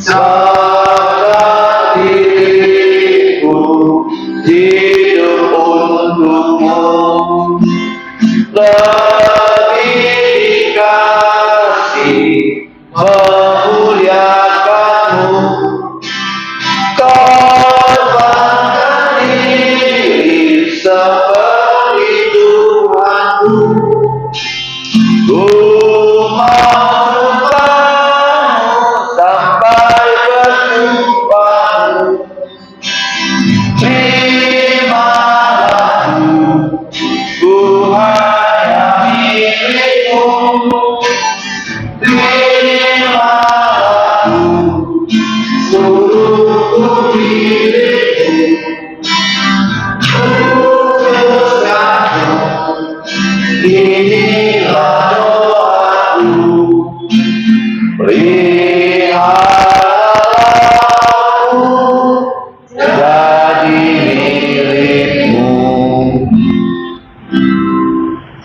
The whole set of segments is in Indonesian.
Jaga diriku hidup untukmu, lebih dikasih memuliakanmu, korbankan diri seperti Tuhanku. Ku mau sampai berjumpamu, terimalah ku hanya milikmu, terimalah seluruh diriku, inilah doaku, peliharaku jadi milikmu.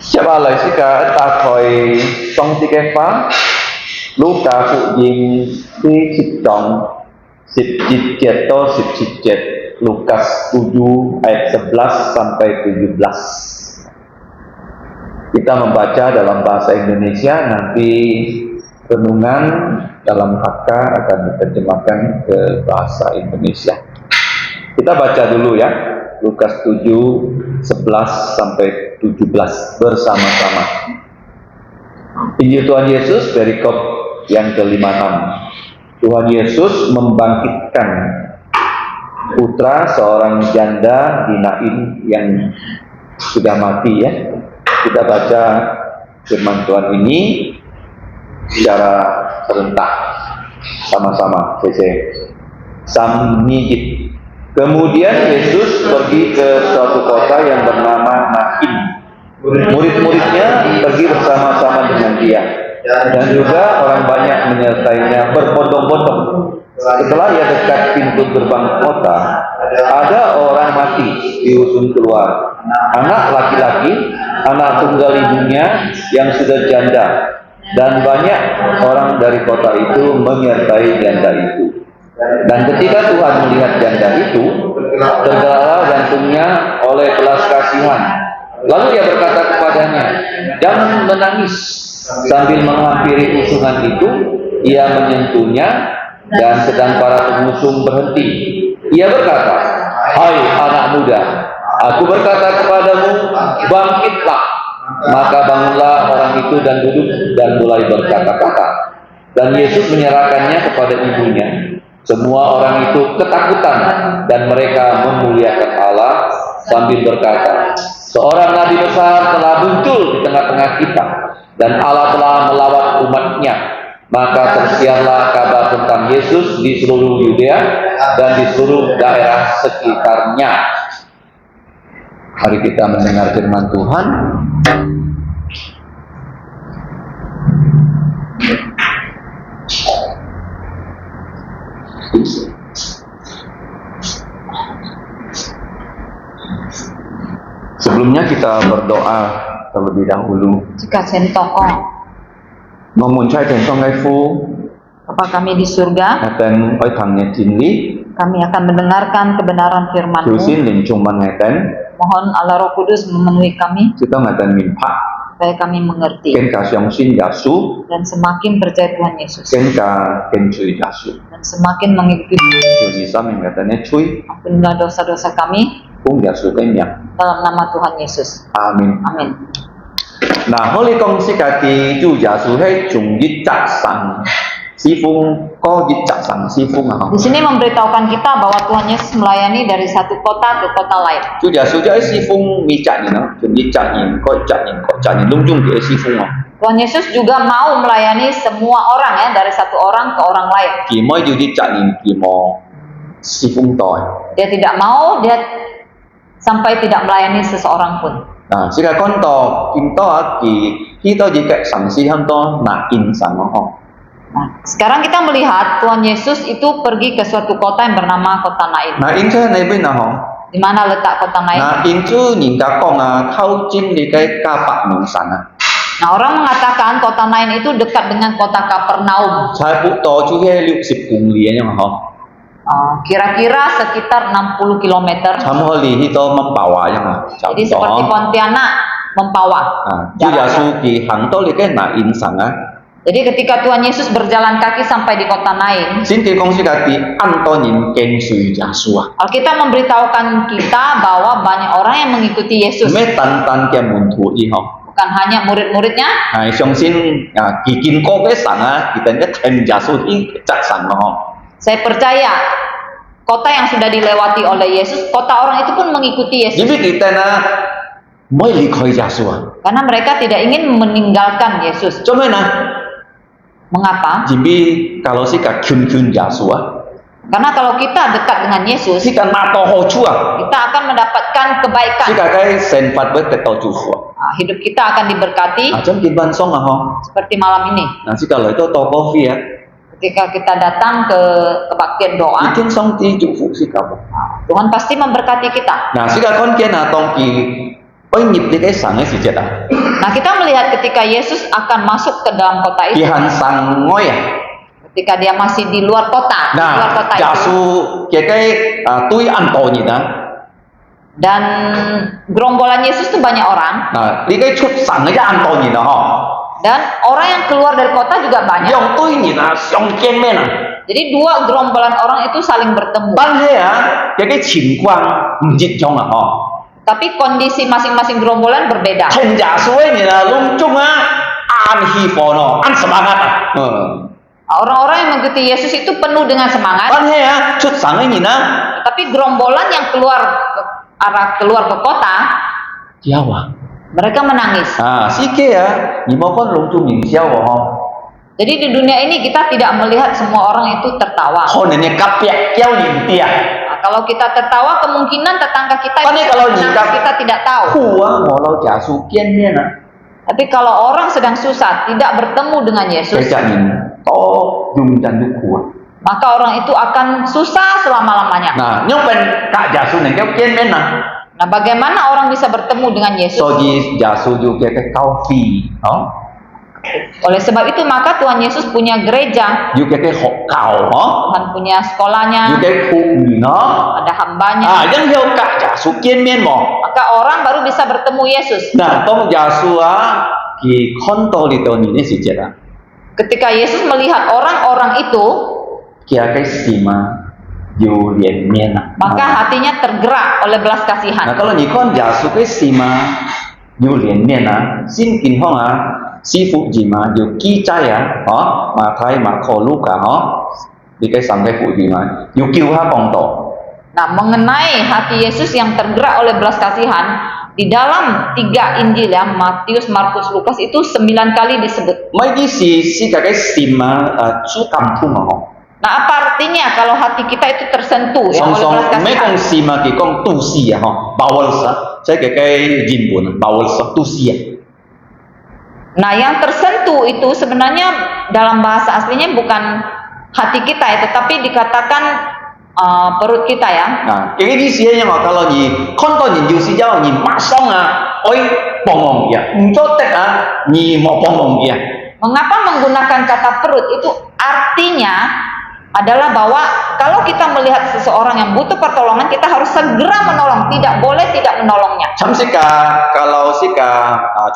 Siapa lại sĩ ca ta thời trong tí cái pháp Luka phụ dinhที่17 atau 17 Lukas 7 ayat 11 sampai 17. Kita membaca dalam bahasa Indonesia, nanti renungan dalam HK akan diterjemahkan ke bahasa Indonesia. Kita baca dulu ya, Lukas 7, 11 sampai 17 bersama-sama. Injil Tuhan Yesus perikop yang ke-56. Tuhan Yesus membangkitkan putra seorang janda di Nain yang sudah mati ya. Kita baca firman Tuhan ini secara serentak sama-sama. Samnijit. Kemudian Yesus pergi ke suatu kota yang bernama Nain. Murid-muridnya pergi bersama-sama dengan dia, dan juga orang banyak menyertainya berbondong-bondong. Setelah ia dekat pintu gerbang kota, ada orang mati diusung keluar, anak laki-laki, anak tunggal ibunya yang sudah janda, dan banyak orang dari kota itu menyertai janda itu. Dan ketika Tuhan melihat janda itu, tergeraklah jantungnya oleh belas kasihan. Lalu ia berkata kepadanya, "Jangan menangis." Sambil menghampiri usungan itu, ia menyentuhnya, dan sedang para pengusung berhenti, ia berkata, "Hai anak muda, aku berkata kepadamu, bangkitlah." Maka bangunlah orang itu dan duduk dan mulai berkata-kata. Dan Yesus menyerahkannya kepada ibunya. Semua orang itu ketakutan dan mereka memuliakan Allah sambil berkata, "Seorang nabi besar telah muncul di tengah-tengah kita, dan Allah telah melawat umat-Nya." Maka tersiarlah kabar tentang Yesus di seluruh Yudea dan di seluruh daerah sekitarnya. Hari kita mendengar firman Tuhan. Sebelumnya kita berdoa terlebih dahulu. Jika centoko Memuncai tentang Fu, Bapa kami di surga, Ngaten oi tangnya jinli, kami akan mendengarkan kebenaran firman-Mu. Yusin lincung man ngaten, Mohon Allah Roh Kudus memenuhi kami, kita ngaten minpa, supaya kami mengerti ken ka siang sin yasu, dan semakin percaya Tuhan Yesus, ken ka ken cuy yasu. dan semakin mengikuti. Cuy sam yang ngatennya cuy, Ampunilah dosa-dosa kami kung yasu kenya. dalam nama Tuhan Yesus. Amin. Amin. Nah, Holy Kong si kaki cu yasu hei chung yit cak sang, si fung ko yit cak sang si fung ah. Di sini memberitahukan kita bahwa Tuhan Yesus melayani dari satu kota ke kota lain. Cu yasu jai si fung mi cak ni no, chung yit cak ni, ko cak ni, lung chung dia si fung ah. Tuhan Yesus juga mau melayani semua orang ya, dari satu orang ke orang lain. Ki mo yu yit cak ni, ki mo si fung toy. Dia tidak mau dia sampai tidak melayani seseorang pun. Nah, jika konto kinto ki kita jika sanksi hanto na in sama ho. Nah, sekarang kita melihat Tuhan Yesus itu pergi ke suatu kota yang bernama kota Nain. Na in cha nei bin na ho. Di mana letak kota Nain? Na in chu nin ka kong a thau jin ni kai ka pa nong san a. Nah, orang mengatakan kota Nain itu dekat dengan kota Kapernaum. 差不多就係60公里咁嘛，嗬。 Kira-kira sekitar 60 km. 差唔多離呢度Mempawah咁嘛，差唔 Jadi seperti 多。 Pontianak, Mempawah. 主耶穌佢行到呢個Nain上啊， Jadi ketika Tuhan Yesus berjalan kaki sampai di kota Nain, 先佢講書家啲很多人跟隨耶穌啊， Alkitab memberitahukan kita bahwa banyak orang yang mengikuti Yesus, 咩單單嘅門徒依嗬。 bukan hanya murid-muridnya. 係相信佢見過嘅神啊，佢等一聽耶穌啲責神咯。 Saya percaya kota yang sudah dilewati oleh Yesus, kota orang itu pun mengikuti 因 Yesus 為佢哋呢唔可以離開耶穌啊， karena mereka tidak ingin meninggalkan Yesus. 做咩呢？ Mengapa? 因為kalau si ka kyun耶穌啊， Karena kalau kita dekat dengan Yesus, si ka拿到好處啊， kita akan mendapatkan kebaikan. si ka嘅生活會得到祝福啊。 Hidup kita akan diberkati 咁見晚上啊，嗬， seperti malam ini. 嗱，si ka 嚟到多高飛啊， Ketika kita datang ke kebaktian 已 doa, 經上帝祝福si ka。 Tuhan pasti memberkati kita. 嗱，si ka 看見啊，當佢歸入呢個神嘅時節啊， Nah, kita melihat ketika Yesus akan masuk ke dalam kota 佢 itu, 行神愛啊。 ketika dia masih di luar kota, 嗱，耶 itu, 穌嘅對很多人啊。 dan gerombolan Yesus itu banyak orang, 嗱，呢個出神嘅很多人啊， dan orang yang keluar dari kota juga 嗬， banyak. 用對人啊，相見面啊， Jadi dua gerombolan orang itu saling bertemu, 但係啊，嘅情況唔一樣啊，嗬。 tapi kondisi masing-masing gerombolan berbeda. 聽耶穌嘅人啊，隆重啊，按希望咯，按 semangat 啊， Orang-orang yang mengikuti Yesus itu penuh dengan semangat, 但係啊，出神嘅人啊， tapi gerombolan yang keluar ke kota, 有啊， mereka menangis. 司機啊，你冇講隆重營銷喎，嗬， Jadi di dunia ini kita tidak melihat semua orang itu tertawa. 可能你隔壁有人啲啊， Nah, kalau kita tertawa, kemungkinan tetangga kita Tapi itu kalau menangis, jika- kita tidak tahu. 酷啊，我老耶穌見面啊， Tapi kalau orang sedang susah, tidak bertemu dengan 其 Yesus, 實人多用人都酷啊， maka orang itu akan susah selama-lamanya. 嗱，因為隔耶穌能夠見面啊。 Nah, bagaimana orang bisa bertemu dengan Yesus? 所以耶穌要嘅教會，哦， Oleh sebab itu, maka Tuhan Yesus punya gereja, 要嘅學校，哦， Tuhan punya 要 sekolahnya, 嘅服務，哦， ada hambanya, 因要隔耶穌見面喎。 maka orang baru bisa bertemu Yesus. 嗱，當耶穌啊，佢看到呢度年嘅時節啊， Ketika Yesus melihat orang-orang itu, 佢嘅心啊要連面啊。 maka hatinya tergerak oleh belas 嗱， kasihan. kalau 你看耶穌嘅心啊要連面啊，先健康啊，師傅字嘛要記載啊，哦，馬太、馬可、路加，哦，呢個三個福音啊，要叫他講道。 Nah, mengenai hati Yesus yang tergerak oleh belas kasihan, di dalam 3 Injil ya, Matius, Markus, Lukas itu 9 kali disebut. 乜意思？世界嘅心啊，主感動啊！ Nah, apa artinya kalau hati kita itu tersentuh ya 上 oleh 上 belas 咩 kasihan? 講心啊？佢講都市啊，嗬，bawal sa，即係嘅原本bawal sa 都市啊。 Nah, yang tersentuh itu sebenarnya dalam bahasa aslinya bukan hati kita ya, tetapi dikatakan perut kita ya. 啊，嘅意思咧，因為kalau你看到人要是之後，你馬上啊，可以幫忙嘅，唔做得啊，你冇幫忙嘅。 Mengapa menggunakan kata perut? Itu artinya adalah bahwa kalau kita melihat seseorang yang butuh pertolongan, kita harus segera menolong, tidak boleh tidak menolongnya. 參識㗎，kalau si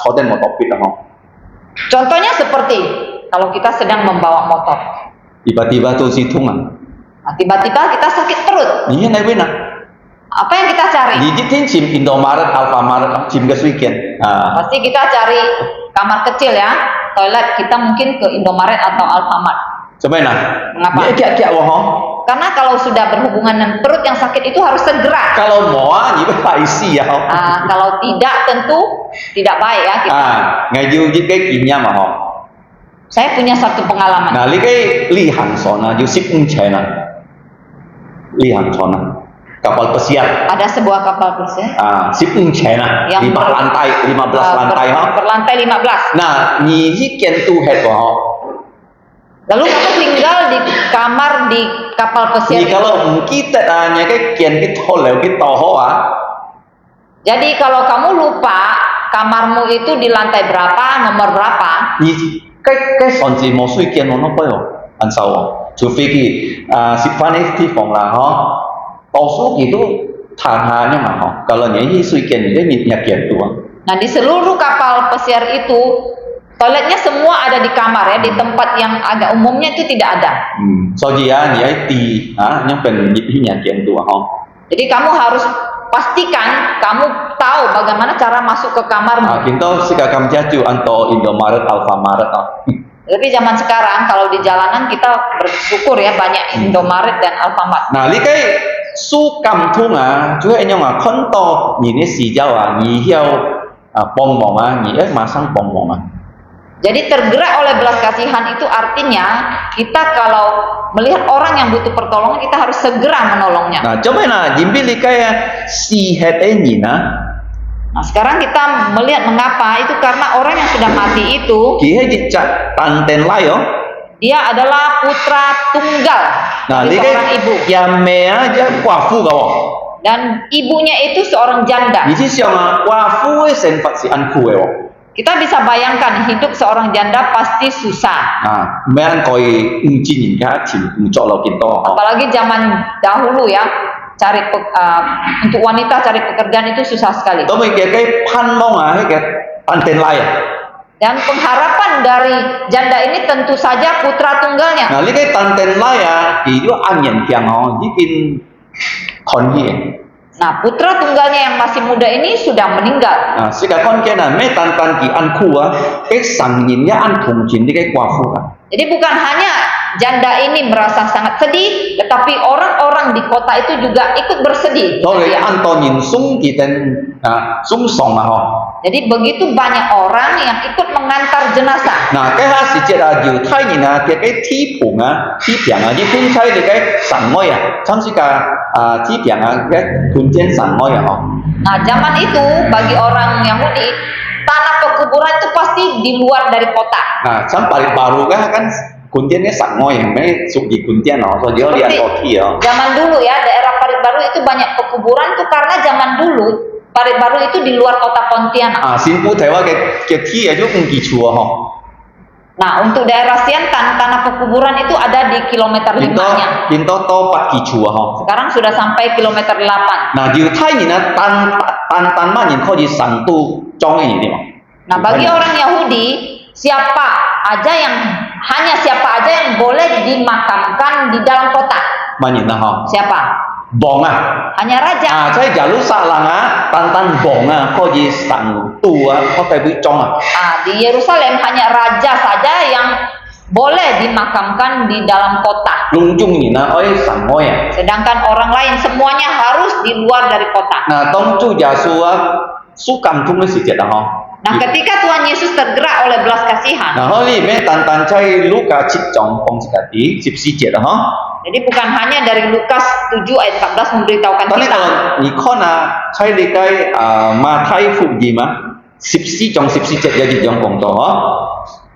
坐定冇特別啊，嗬， Contohnya seperti kalau kita sedang membawa motor, tiba-tiba tuh si tungan， nah, tiba-tiba kita sakit perut, 你喺邊啊？ apa yang kita cari? 你一天潛 Indomaret、Alfamaret，潛嘅水件啊， Pasti kita cari kamar kecil ya, toilet kita mungkin ke Indomaret atau Alfamart. 做咩啊？ Mengapa? 你一腳喎，嗬。 Karena kalau sudah berhubungan dengan perut yang sakit itu harus segera. Kalau mau你phải試啊，嗬。 Kalau tidak tentu tidak baik ya kita. ngày yêu những cái kỷ niệm mà họ. Saya punya satu pengalaman. Nah, cái ly hành son à, yêu ship trẻ nè. Ly hành son à, kapal pesiar. Ada sebuah kapal pesiar. Ship trẻ nè, Yang 15 lantai, ha. Berlantai 15. Nah, ni hikian tu head ho. Lalu kamu tinggal di kamar di kapal pesiar. Ni kalau kita nya cái kian cái to leo cái to ho à. Jadi kalau kamu lupa kamarmu itu di lantai berapa, nomor berapa. 你上次冇水見我都不用按手喎，除非佢食飯啲地方啦，多數佢都tahannya mah, kalau nyanyi suiken dia nyakian tua. Nah, di seluruh kapal pesiar itu toiletnya semua ada di kamar ya, di tempat yang agak umumnya itu tidak ada. So dia di yang pen nyakian tua. Jadi kamu harus pastikan kamu tahu bagaimana cara masuk ke kamarmu. Kita sekarang jatuh anto Indomaret, Alfamaret. Tapi zaman sekarang kalau di jalanan kita bersyukur ya banyak Indomaret dan Alfamart. Nah, likai su kam thung juga yang konto ini si Jawa ni hiau bongbong ni masang bongbong. Jadi tergerak oleh belas kasihan itu artinya kita kalau melihat orang yang butuh pertolongan kita harus segera menolongnya. Nah, coba jimbi likai si het ini Nah, sekarang kita melihat mengapa itu karena orang yang sudah mati itu dia dicak tanten layo. Dia adalah putra tunggal dari seorang ibu. Yang aja kuafu kau. Dan ibunya itu seorang janda. Ini siapa kuafu senpat si anku Kita bisa bayangkan hidup seorang janda pasti susah. Mean koi unjin ya tim ucok lo kita. Apalagi zaman dahulu ya. Untuk wanita cari pekerjaan itu susah sekali. Dan pengharapan dari janda ini tentu saja putra tunggalnya. Nah, lihat tanten laya itu angin yang bikin konhi. Nah, putra tunggalnya yang masih muda ini sudah meninggal. Nah, sekarang kena me tantan ki anku sangginnya antung jin di kuafu. Jadi bukan hanya janda ini merasa sangat sedih, tetapi orang-orang di kota itu juga ikut bersedih. Antonin sung kita sung song Jadi begitu banyak orang yang ikut mengantar jenazah. Nah, kayak si ceraju Thai ni dia tipu tipiang di pun Thai dia sangoy samsika tipiang kunjen sangoy Nah, zaman itu bagi orang Yahudi tanah pekuburan itu pasti di luar dari kota. Nah, sampai baru kan kuntiannya sangoy, me suki kuntian so dia lihat koki Zaman dulu ya, daerah Parit Baru itu banyak pekuburan tuh karena zaman dulu Parit Baru itu di luar kota Pontianak. Simpu Taiwan ke ti aja ungki chua Nah, untuk daerah Siantan tanah pekuburan itu ada di kilometer 5-nya. Pinto to 4 ki chua Sekarang sudah sampai kilometer 8. Nah, di Thai ni tan ma yin kau di santu jong ini Nah, bagi orang Yahudi siapa aja yang boleh dimakamkan di dalam kota? Siapa? Bong Hanya raja. Saya jalur salang tantan bong kau di santu kau tapi jong Di Yerusalem hanya raja saja yang boleh dimakamkan di dalam kota. Lungjung ni sangoy Sedangkan orang lain semuanya harus di luar dari kota. Nah, tong cu jasua sukam tung si jeda Nah, ketika Tuhan Yesus tergerak oleh belas kasihan. Nah, holi me tan cai Luka cik jong pong sekali 14 jeda Jadi bukan hanya dari Lukas 7 ayat 14 memberitahukan kita. Kalau ni kona cai likai Matai fu jima 14 jong 14 jadi jong pong to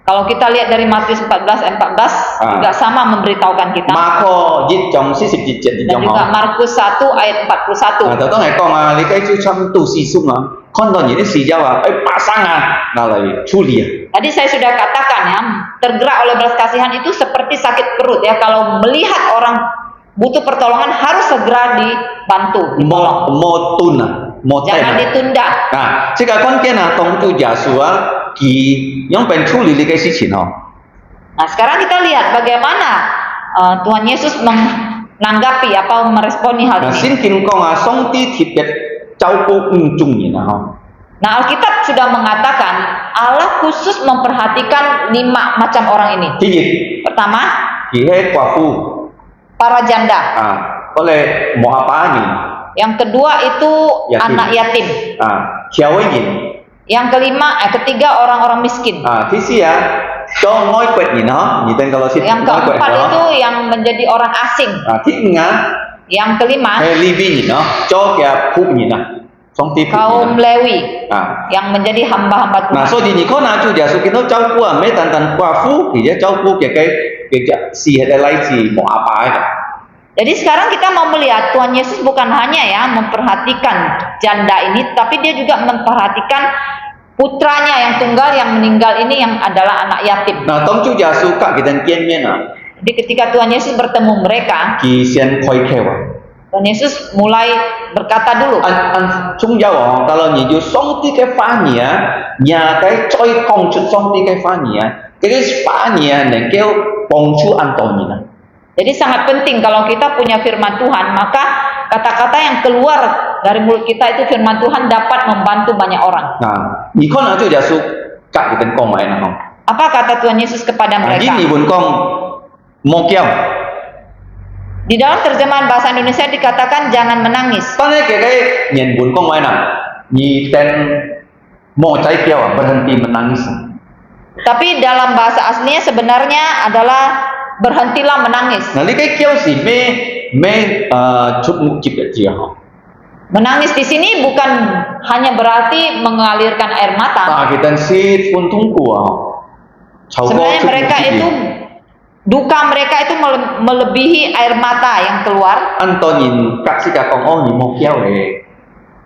Kalau kita lihat dari Matius 14 ayat 14 juga sama memberitahukan kita. Mako jit jong 14 jadi Dan jong juga Markus 1 ayat 41. Nah, tao ngai kong likai cu cham tu si sung konton ini si Jawa pasangan nalai culi. Tadi saya sudah katakan ya, tergerak oleh belas kasihan itu seperti sakit perut ya. Kalau melihat orang butuh pertolongan harus segera dibantu. Jangan ditunda. Nah, jika kon kena tong tu jasua ki yang pen culi likai si chin Nah, sekarang kita lihat bagaimana Tuhan Yesus menanggapi atau meresponi hal ini. Sin kin kong song ti tipet Nah, Alkitab sudah mengatakan Allah khusus memperhatikan 5 macam orang ini. Pertama, para janda. Oleh mohapani. Yang kedua itu anak yatim. Yang ketiga orang-orang miskin. Yang keempat itu yang menjadi orang asing. Yang kelima kaum Lewi yang menjadi hamba-hamba Tuhan. Nah, so di niko na chu dia so kita jauh kuah me tan kuafu dia jauh ku ke si ada lai si mau apa Jadi sekarang kita mau melihat Tuhan Yesus bukan hanya ya memperhatikan janda ini, tapi dia juga memperhatikan putranya yang tunggal yang meninggal ini yang adalah anak yatim. 嗱，當主耶穌隔幾陣見面啊， Jadi ketika Tuhan Yesus bertemu mereka, 佢先開口啊。 Tuhan Yesus mulai berkata dulu. 按中有哦，kalau你要上帝嘅話語啊，nhà cái再講出上帝嘅話語啊，嗰啲話語啊能夠幫助按多人啊。 Jadi sangat penting kalau kita punya firman Tuhan, maka kata-kata yang keluar dari mulut kita itu firman Tuhan dapat membantu banyak orang. 嗱，你看下主耶穌隔幾陣講埋啦嗬， Apa kata Tuhan Yesus kepada 嗱，呢 mereka? 你換講莫叫， Di dalam terjemahan bahasa Indonesia dikatakan jangan menangis. 但係嘅人換講埋啦，你dan mau cai叫啊berhenti menangis。 Tapi dalam bahasa aslinya sebenarnya adalah berhentilah menangis. 嗱，呢個叫是咩出目接嘅字嗬？ Menangis di sini bukan hanya berarti mengalirkan air mata. 但係佢是pun tunggu啊，超過 Sebenarnya 出目 mereka 接 itu 嘅。 duka mereka itu melebihi air mata yang keluar. 按多人隔時間講哦，你莫叫咧，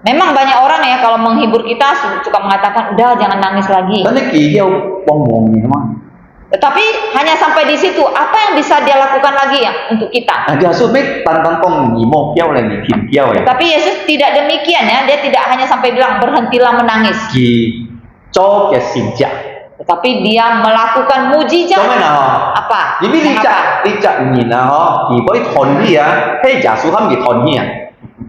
Memang banyak orang ya kalau menghibur kita suka mengatakan udah jangan nangis lagi. 但係佢叫幫忙你嘛。 Tetapi hanya sampai di situ. Apa yang bisa dia lakukan lagi ya untuk kita? 啊，耶穌咩單單講你莫叫咧，你偏叫咧， Tapi Yesus tidak demikian ya. Dia tidak hanya sampai bilang berhentilah menangis. 佢做嘅善者。 Tetapi dia melakukan 做 mujizat. 咩啊？ Apa? 你呢 Mengapa? 隻人啊，嗬，佢可以吞你啊，嘿，耶穌肯佢吞你啊。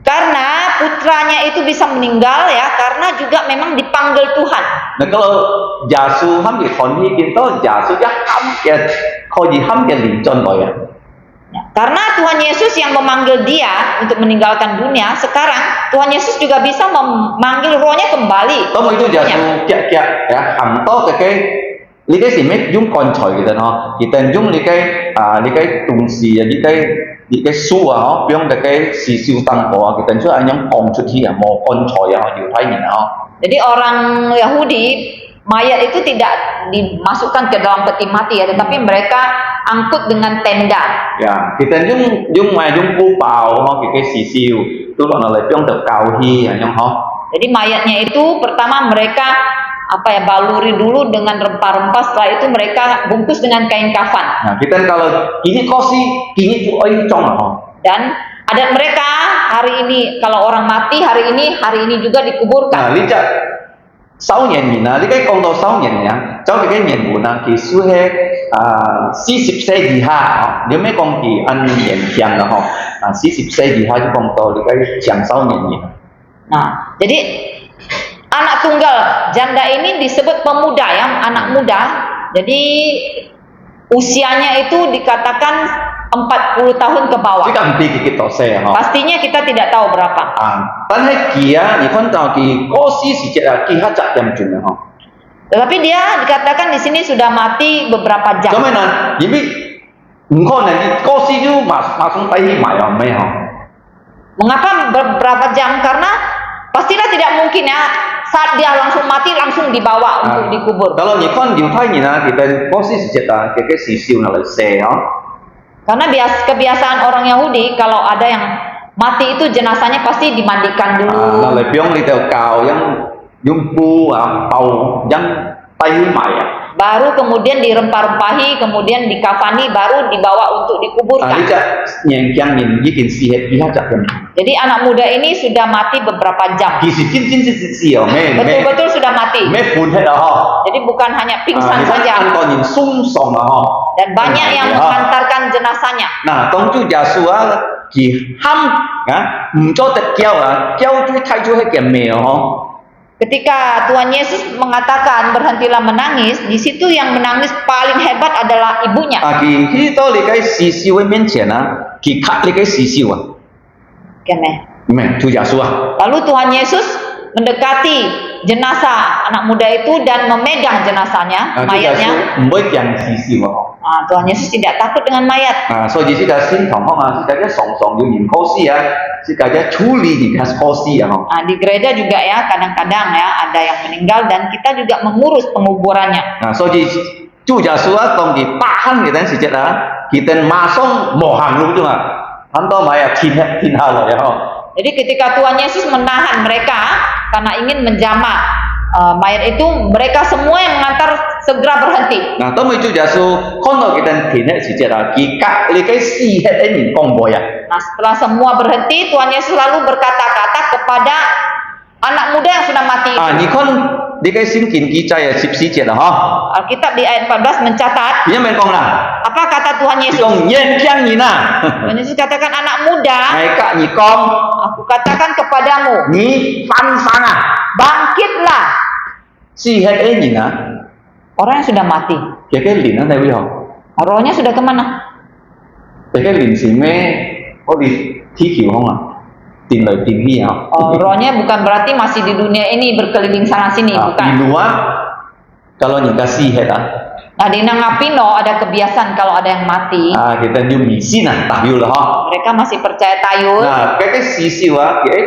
Karena putranya itu bisa meninggal ya. Karena juga memang dipanggil Tuhan. Nah kalau Yesus ham cái thuần hi kiến tố Yesus ya ham cái kau di ham cái linh chân rồi ya. Ya, karena Tuhan Yesus yang memanggil dia untuk meninggalkan dunia, sekarang Tuhan Yesus juga bisa memanggil rohnya kembali. Tóm itu Tubuhnya. Yesus kia kia ya hàng to cái lý cái gì mấy dùng con choi cái đó, cái tên dùng lý cái đồng sĩ lý cái su à, dùng cái si siêu tăng bộ cái tên số anh nhóm con chút hi à, mau con choi à, điều thấy nhìn à. Jadi orang Yahudi mayat itu tidak dimasukkan ke dalam peti mati ya, tetapi mereka angkut dengan tenda. Ya, kita dùng ngoài dùng bu bào ha, cái si siêu, itu là lại dùng được cao hi à, nhóm ha. Jadi mayatnya itu pertama mereka apa ya baluri dulu dengan rempah-rempah, setelah itu mereka bungkus dengan kain kafan. Nah, kita kalau ini kosi, ini tu oi trong ha. Dan adat mereka hari ini kalau orang mati hari ini juga dikuburkan. À, lý chất 6 年年啊，你講講到6年啊，走去嘅年換啊，其實係40歲以下啊，你咩講佢按年強啦嗬，啊40歲以下就講到你嘅長壽年年。 Nah, jadi anak tunggal janda ini disebut pemuda ya, anak muda. Jadi usianya itu dikatakan 40 tahun ke bawah. 呢個唔俾佢幾多歲啊？嗬。 Pastinya kita tidak tahu berapa. 啊，但係佢啊，你看到佢嗰時時節啊，佢係責任盡啊，嗬。 Tetapi dia dikatakan di sini sudah mati beberapa 咁 jam. 樣啊，因為唔可能你嗰時就馬上帶去埋啊咩嗬？ Mengapa beberapa jam? Karena pastilah tidak mungkin ya saat dia langsung mati langsung dibawa untuk dikubur. Kalau 你看猶太人啊，佢哋嗰時時節啊，佢嘅時少嚟寫啊。 Karena kebiasaan orang Yahudi kalau ada yang mati itu jenazahnya pasti dimandikan dulu. Là lại biong đi theo cao yang yung pu bau yang tay mày à. Baru kemudian dirempah-rempahi, kemudian dikafani, baru dibawa untuk Lý dikuburkan. chất nhàng chăng nhìn với tiền si hết đi hát chặt gần. Jadi anak muda ini sudah mati beberapa jam. Kỳ si si ở mê Betul-betul sudah mati. mê phun hết đó ho. Jadi bukan hanya pingsan Thì anh saja. còn nhìn sung song mà ho. Dan banyak yang mengantarkan jenazahnya. Nah, tông chú già xua kỳ hâm á, cho tật keo à, keo chú thay chú hết kèm mèo ho. Ketika Tuhan Yesus mengatakan berhentilah menangis, di situ yang menangis paling hebat adalah ibunya. Kỳ khi tôi lấy cái xì siêu ở bên trên á, kỳ khát lấy cái xì siêu à. Kene. Mẹ, chú già xua. Lalu Tuhan Yesus mendekati jenazah anak muda itu dan memegang jenazahnya, mayatnya. Mới chẳng xì siêu mà. Nah, Tuhan Yesus tidak takut dengan mayat. So jadi kita sintong mà, kita song yung nhìn khó xì à, kita chuli di kas khó xì à. Nah, di gereja juga ya kadang-kadang ya ada yang meninggal dan kita juga mengurus penguburannya. So jadi chú già xua tông thì tahan kita si chết á, kita masong mò hàng luôn chứ mà, hắn to mày tin hà rồi ya. Jadi ketika Tuhan Yesus menahan mereka karena ingin menjamah mayat itu, mereka semua yang mengantar segera berhenti. Nah, tao mới Chúa Giêsu con到佢哋田嘅時節啊，佢隔你嘅死喺啲人講過呀。 Nah, setelah semua berhenti, Tuhan Yesus lalu berkata-kata kepada anak muda yang sudah mati itu. 啊，你看你嘅聖經記載啊14節啦，嗬， Alkitab di ayat 14 mencatat, 因為講啦， apa kata Tuhan 佢 Yesus? 講年輕人啊， Tuhan Yesus katakan, anak muda, 係隔你講 aku katakan kepadamu, 你翻生啊， bangkitlah. 死喺啲人啊， Orang yang sudah mati, 佢嘅靈啊，你會學， rohnya sudah kemana? 佢嘅靈是咩？好似天橋空啊，電來電去啊。 Rohnya bukan berarti masih di dunia ini berkeliling sana sini, Di bukan. luar kalau yang kasih ya, Nah, di Nangapino ada kebiasaan kalau ada yang mati, kita new misi nah tahu lah ha. mereka masih percaya tayul. Nah, cái sisi wa cái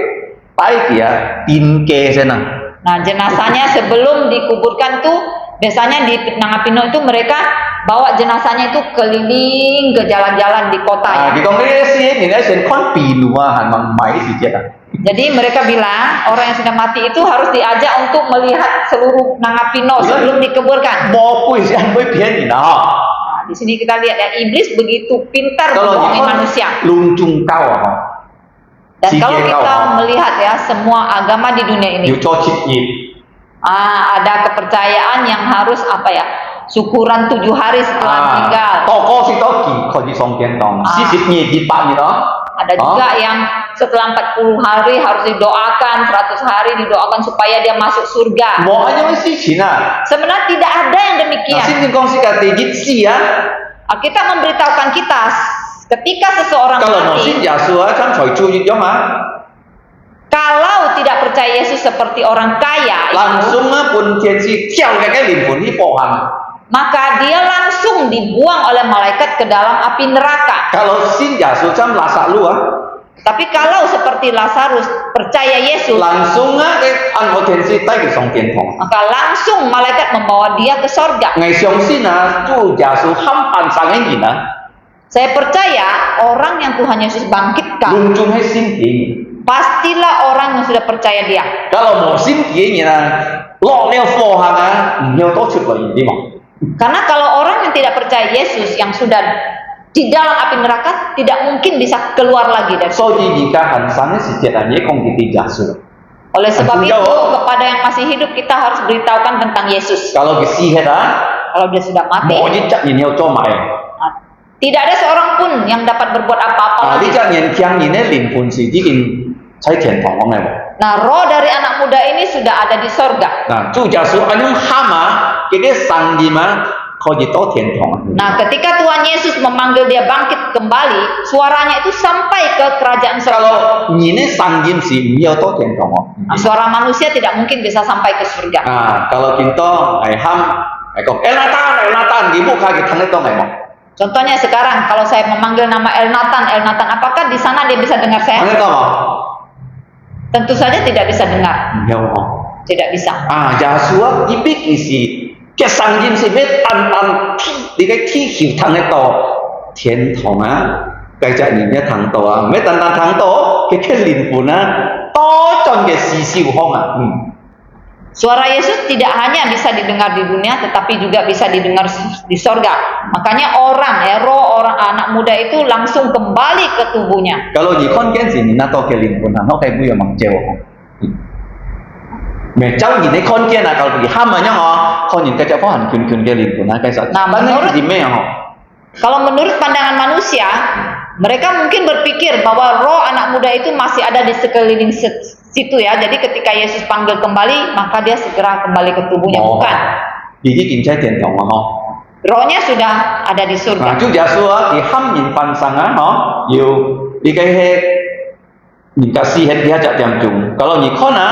tay kia tin ke sana. Nah, jenazahnya sebelum dikuburkan tuh biasanya di Nangapino itu mereka bawa jenazahnya itu keliling ke jalan-jalan di kota ya. Thì còn cái si ni nó sẽ con pi luar han mang mai si chết à. Jadi mereka bilang orang yang sudah mati itu harus diajak untuk melihat seluruh Nangapino sebelum dikuburkan. Bo pui sian pui pian ni lah ha. Nah, di sini kita lihat ya, iblis begitu pintar Kalau membohongi ni manusia. lung chung kau ha. Dan Si kalau dia kita kau. melihat ya semua agama di dunia ini, Yu cho chit ni. ada kepercayaan yang harus apa ya, syukuran 7 hari setelah meninggal. Toko si toki kau di song tian dong. 40 ni di pa ni đó. Ada juga yang setelah 40 hari harus didoakan, 100 hari didoakan supaya dia masuk surga. Mo aja si Cina. Sebenarnya tidak ada yang Nah, demikian. sini kong si kata si ya. Alkitab memberitahukan kita ketika seseorang Kalau mau sin mati, Yesus kan cari cuci jom ah. kalau tidak percaya Yesus seperti orang kaya itu, Langsung pun thiên si theo cái linh hồn đi bộ hành. maka dia langsung dibuang oleh malaikat ke dalam api neraka. Kalau sin Yesus kan lasa lu ah. Tapi kalau seperti Lazarus percaya Yesus, Langsung cái anh có thiên si tay cái song thiên thong. maka langsung malaikat membawa dia ke sorga. Ngày sống sin à, tu Yesus ham pan sang cái gì nè. Saya percaya orang yang Tuhan Yesus bangkitkan, Lung chung hay sin gì. pastilah orang yang sudah percaya dia. Kalau mau sin gì nè, lo leo phò hàng à, nhiều tổ chức là gì mà. Karena kalau orang yang tidak percaya Yesus yang sudah di dalam api neraka tidak mungkin bisa keluar lagi dari situ. So di jika han sang cái sự chết là nhé không thì Yesus. Oleh sebab Artinya, itu kepada yang masih hidup kita harus beritahukan tentang Yesus. Kalau cái si hết á, Kalau dia sudah mati, mỗi cái chắc nhiều cho mày. tidak ada seorang pun yang dapat berbuat apa-apa Lý lagi. chắc nhìn khiang nhìn linh hồn sự chỉ kinh thấy thiền thong này mà. Nah, roh dari anak muda ini sudah ada di sorga. Nah, Chúa Giêsu anh em hama cái sang gì mà có gì tốt thiền thong. Nah, ketika Tuhan Yesus memanggil dia bangkit kembali, suaranya itu sampai ke kerajaan sorga. Kalau nhìn sang gì gì nhiều tốt thiền thong. Nah, suara manusia tidak mungkin bisa sampai ke surga. Kalau kita ai ham ai kok Elnatan di buka kita thằng itu nggak mau. Contohnya sekarang kalau saya memanggil nama Elnatan, apakah di sana dia bisa dengar Thằng saya? itu mau. Tentu saja tidak bisa dengar, Nhiều mau. tidak bisa. Giêsu ibik isi cái sang gì gì biết tan đi cái thi hiểu thằng itu thiền thong á. Cái chạy nhìn cái thằng to á, mấy tan thằng to cái linh hồn á to trong cái si siêu hong á. Suara Yesus tidak hanya bisa didengar di dunia, tetapi juga bisa didengar di sorga. Makanya roh orang anak muda itu langsung kembali ke tubuhnya. Kalau di con cái gì nó to cái linh hồn nó cái bây giờ mang treo. Mẹ cháu nhìn thấy con kia là kalau pergi ham aja con nhìn cái cháu có hẳn kun cái linh hồn cái sao? Nah, Bạn menurut- nói gì mẹ họ? Kalau menurut pandangan manusia, mereka mungkin berpikir bahwa roh anak muda itu masih ada di sekeliling situ ya. Jadi ketika Yesus panggil kembali, maka dia segera kembali ke tubuhnya. Bukan. Vì cái kiểm tra tiền tổng mà họ. Rohnya sudah ada di surga. Chúa Giêsu thì ham nhìn pan sang á họ, nhiều đi cái hết nhìn cả si hết dia chặt tiang chung. Kalau nhìn con á,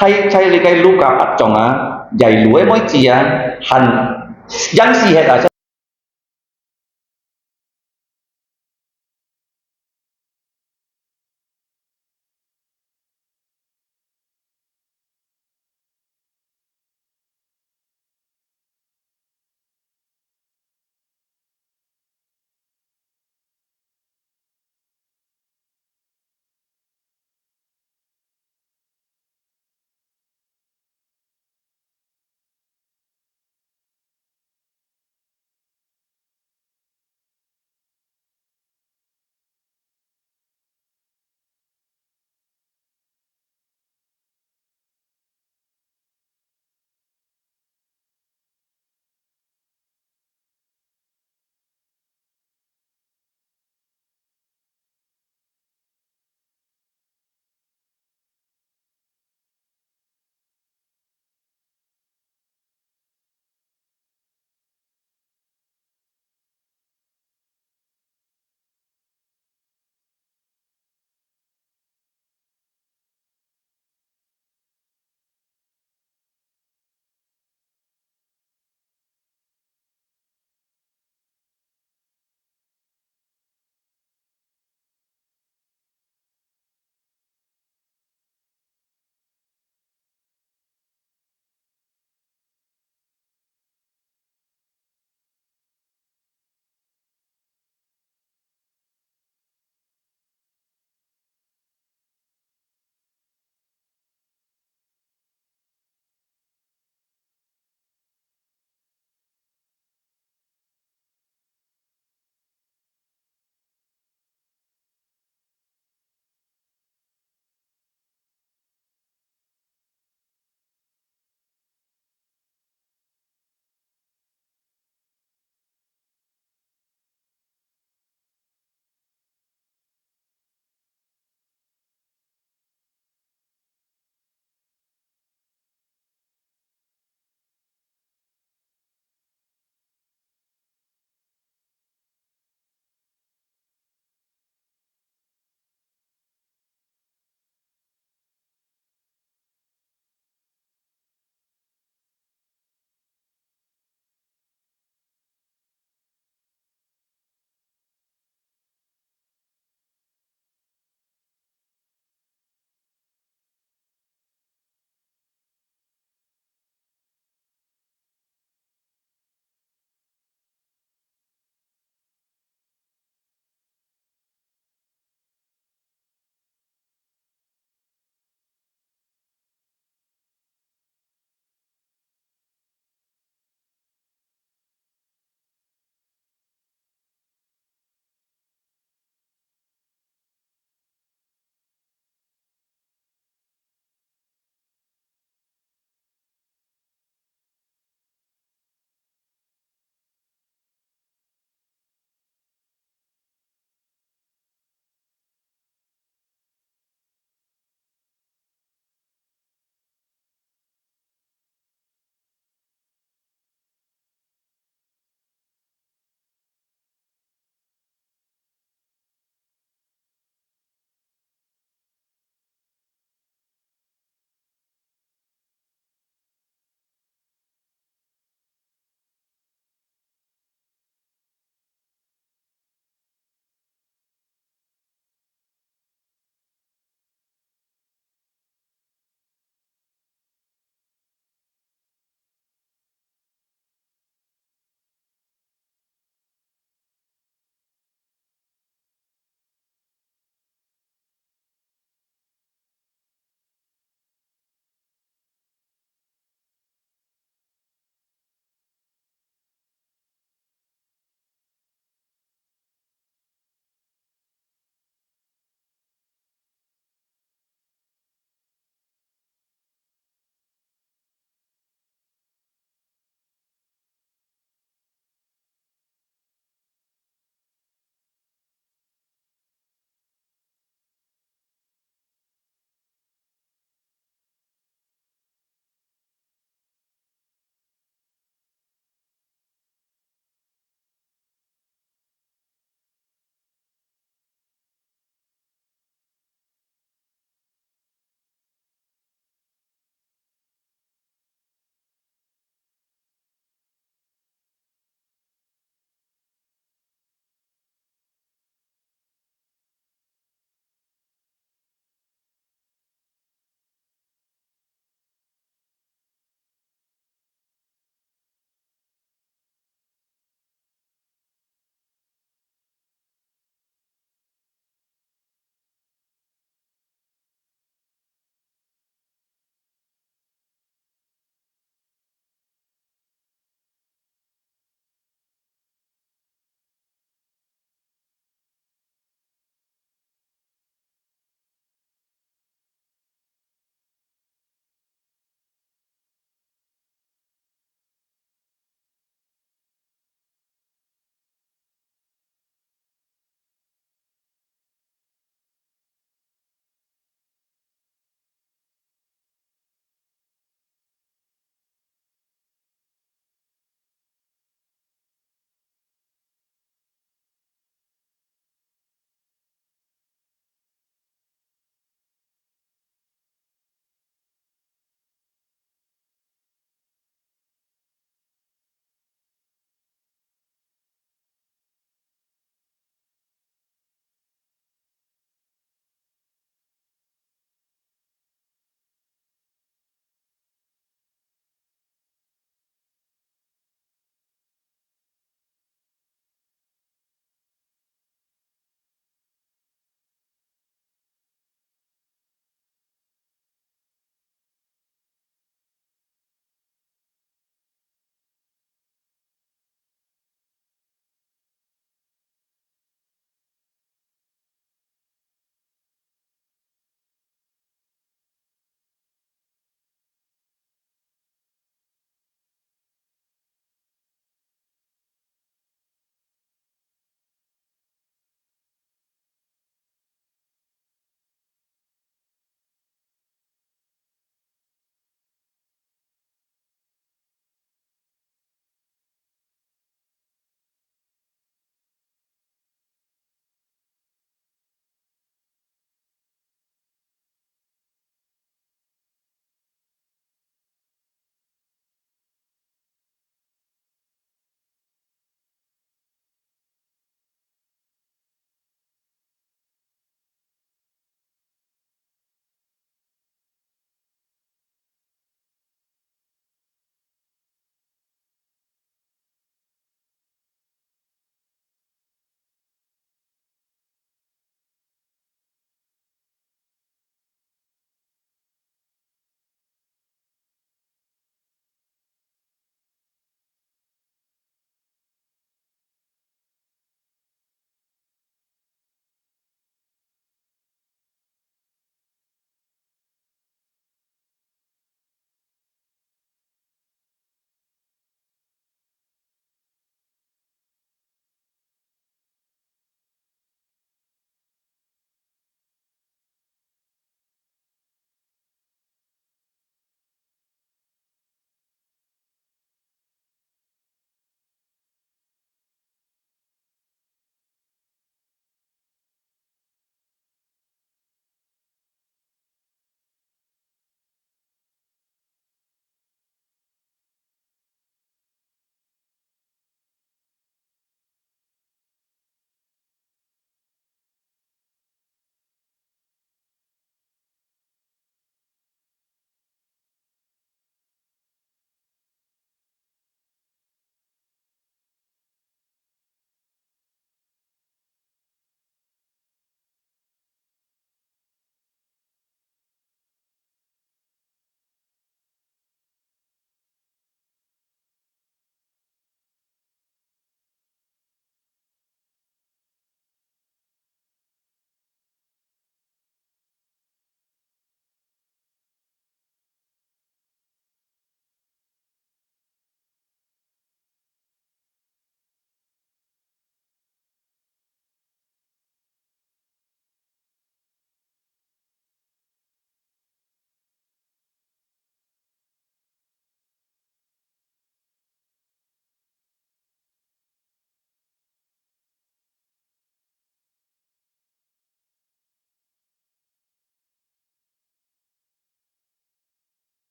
thay đi cái luka bắt chồng á, dạy lúa mới chi á, hẳn dân si hết à.